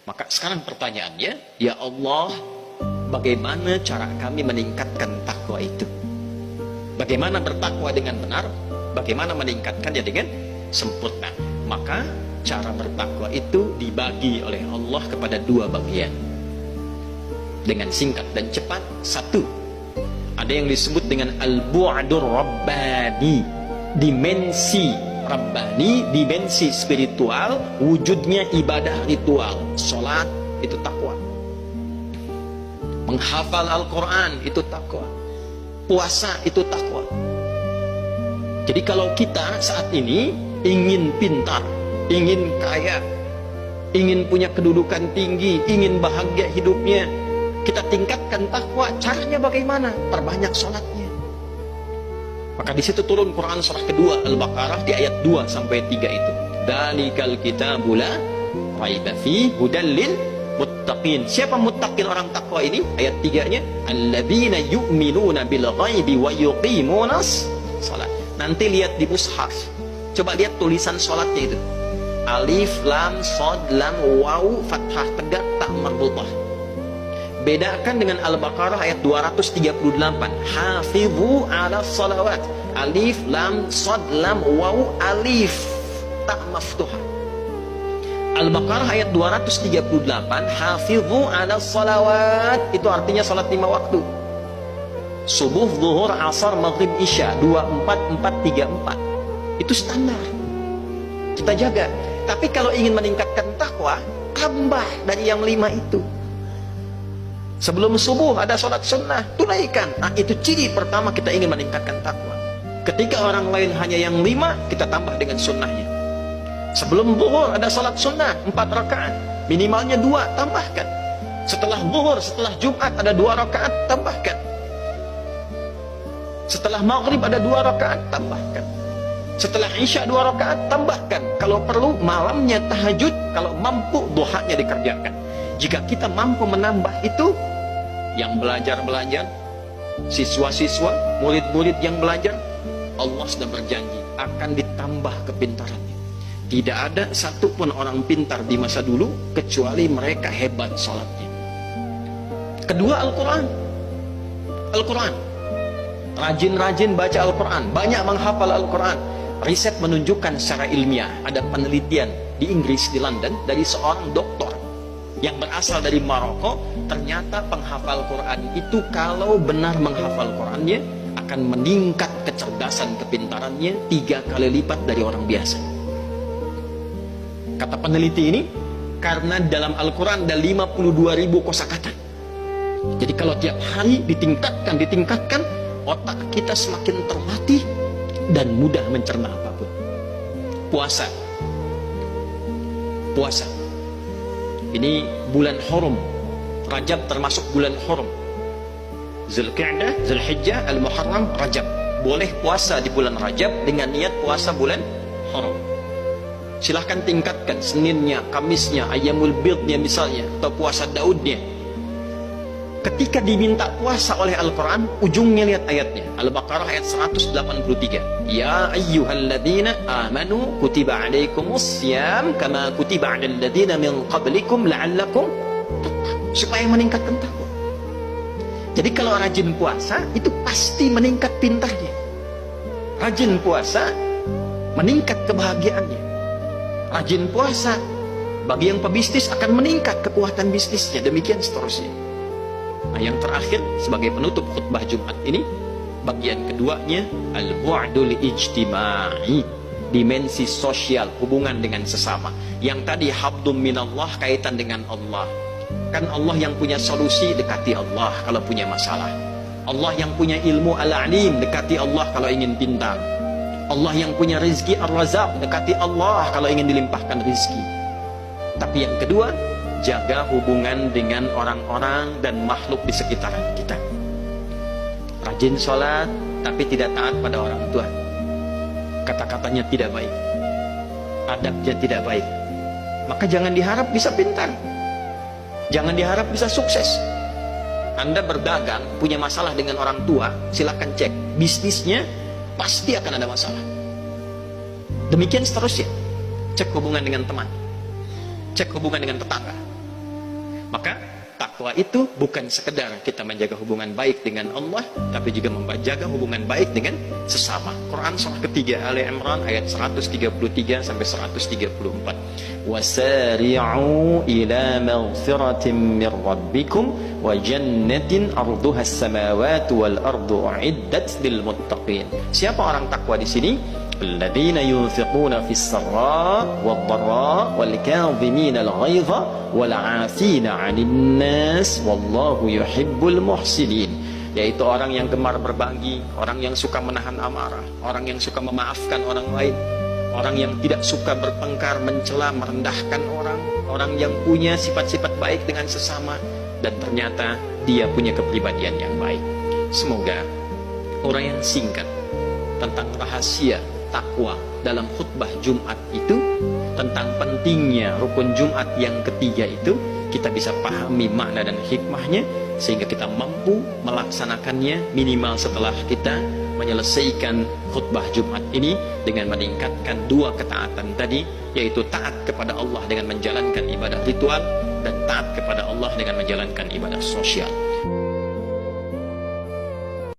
Maka sekarang pertanyaannya, ya Allah, bagaimana cara kami meningkatkan takwa itu? Bagaimana bertakwa dengan benar? Bagaimana meningkatkannya dengan sempurna? Maka cara bertakwa itu dibagi oleh Allah kepada dua bagian. Dengan singkat dan cepat, satu, ada yang disebut dengan al-bu'dur rabbani, dimensi rabbani, dimensi spiritual, wujudnya ibadah ritual. Sholat itu takwa, menghafal Al-Quran itu takwa, puasa itu takwa. Jadi kalau kita saat ini ingin pintar, ingin kaya, ingin punya kedudukan tinggi, ingin bahagia hidupnya, kita tingkatkan takwa. Caranya bagaimana? Perbanyak sholatnya. Maka di situ turun Quran surah kedua Al-Baqarah di ayat 2 sampai 3 itu. Dzalikal kitabu la raiba fihi hudal lil muttaqin. Siapa muttaqin, orang takwa ini? Ayat 3-nya, alladzina yu'minuna bil ghaibi wa yuqimunas shalah. Nanti lihat di mushaf. Coba lihat tulisan salatnya itu. Alif lam shad lam waw fathah tegak ta marbutah. Bedakan dengan Al-Baqarah ayat 238. Hafizu ala salawat. Alif lam shad lam waw alif ta maftuhah. Al-Baqarah ayat 238, hafizu ala salawat, itu artinya salat 5 waktu. Subuh, zuhur, asar, maghrib, isya, 24, 4, 3, 4. Itu standar. Kita jaga. Tapi kalau ingin meningkatkan takwa, tambah dari yang 5 itu. Sebelum subuh ada salat sunnah, tunaikan. Nah, itu ciri pertama kita ingin meningkatkan takwa. Ketika orang lain hanya yang 5, kita tambah dengan sunnahnya. Sebelum zuhur ada salat sunnah 4 rakaat, minimalnya 2, tambahkan. Setelah zuhur, setelah Jumat ada 2 rakaat, tambahkan. Setelah maghrib ada 2 rakaat, tambahkan. Setelah isya 2 rakaat, tambahkan. Kalau perlu malamnya tahajud, kalau mampu duhanya dikerjakan. Jika kita mampu menambah itu, yang belajar, siswa-siswa, murid-murid yang belajar, Allah sudah berjanji akan ditambah kepintarannya. Tidak ada satupun orang pintar di masa dulu kecuali mereka hebat sholatnya. Kedua, Al-Quran. Al-Quran, rajin-rajin baca Al-Quran, banyak menghafal Al-Quran. Riset menunjukkan secara ilmiah, ada penelitian di Inggris, di London, dari seorang doktor yang berasal dari Maroko. Ternyata penghafal Quran itu kalau benar menghafal Qurannya akan meningkat kecerdasan kepintarannya 3 kali lipat dari orang biasa. Kata peneliti ini, karena dalam Al-Quran ada 52.000 kosakata. Jadi kalau tiap hari ditingkatkan, otak kita semakin terlatih dan mudah mencerna apapun. Puasa. Ini bulan Hurum. Rajab termasuk bulan Hurum. Zulqa'dah, Zulhijjah, Al-Muharram, Rajab. Boleh puasa di bulan Rajab dengan niat puasa bulan Hurum. Silahkan tingkatkan Seninnya, Kamisnya, Ayyamul Bidnya misalnya, atau puasa Daudnya. Ketika diminta puasa oleh Al-Quran, ujungnya lihat ayatnya. Al-Baqarah ayat 183. Ya ayyuhalladzina amanu kutiba alaikumus syiyam kama kutiba alal ladzina min qablikum la'allakum tattaqun. Supaya meningkatkan takwa. Jadi kalau rajin puasa, itu pasti meningkat pintarnya. Rajin puasa, meningkat kebahagiaannya. Rajin puasa, bagi yang pebisnis akan meningkat kekuatan bisnisnya, demikian seterusnya. Nah, yang terakhir sebagai penutup khutbah Jumat ini, bagian keduanya al-bu'dul ijtima'i, dimensi sosial, hubungan dengan sesama. Yang tadi habdum minallah, kaitan dengan Allah. Kan Allah yang punya solusi, dekati Allah kalau punya masalah. Allah yang punya ilmu al-alim, dekati Allah kalau ingin pintar. Allah yang punya rizki ar-razaq, dekati Allah kalau ingin dilimpahkan rizki. Tapi yang kedua, jaga hubungan dengan orang-orang dan makhluk di sekitaran kita. Rajin sholat, tapi tidak taat pada orang tua. Kata-katanya tidak baik, adabnya tidak baik. Maka jangan diharap bisa pintar, jangan diharap bisa sukses. Anda berdagang, punya masalah dengan orang tua, silakan cek. Bisnisnya pasti akan ada masalah. Demikian seterusnya. Cek hubungan dengan teman, cek hubungan dengan tetangga, Maka takwa itu bukan sekedar kita menjaga hubungan baik dengan Allah, tapi juga menjaga hubungan baik dengan sesama. Quran surah ketiga Ali Imran ayat 133 sampai 134. Wasari'u ila maghfiratin min rabbikum wa jannatin arduha as-samawati wal ardu uiddat lil muttaqin. Siapa orang takwa di sini? Alladzina yunfiquna fis sarra wad dharra wal kadhimina al ghaidha wal 'afina 'anil nas wallahu yuhibbul muhsinin. Yaitu orang yang gemar berbagi, orang yang suka menahan amarah, orang yang suka memaafkan orang lain, orang yang tidak suka bertengkar, mencela, merendahkan orang, orang yang punya sifat-sifat baik dengan sesama, dan ternyata dia punya kepribadian yang baik. Semoga uraian singkat tentang rahasia takwa dalam khutbah Jumat itu, tentang pentingnya rukun Jumat yang ketiga itu, kita bisa pahami makna dan hikmahnya, sehingga kita mampu melaksanakannya minimal setelah kita menyelesaikan khutbah Jumat ini dengan meningkatkan dua ketaatan tadi, yaitu taat kepada Allah dengan menjalankan ibadah ritual dan taat kepada Allah dengan menjalankan ibadah sosial.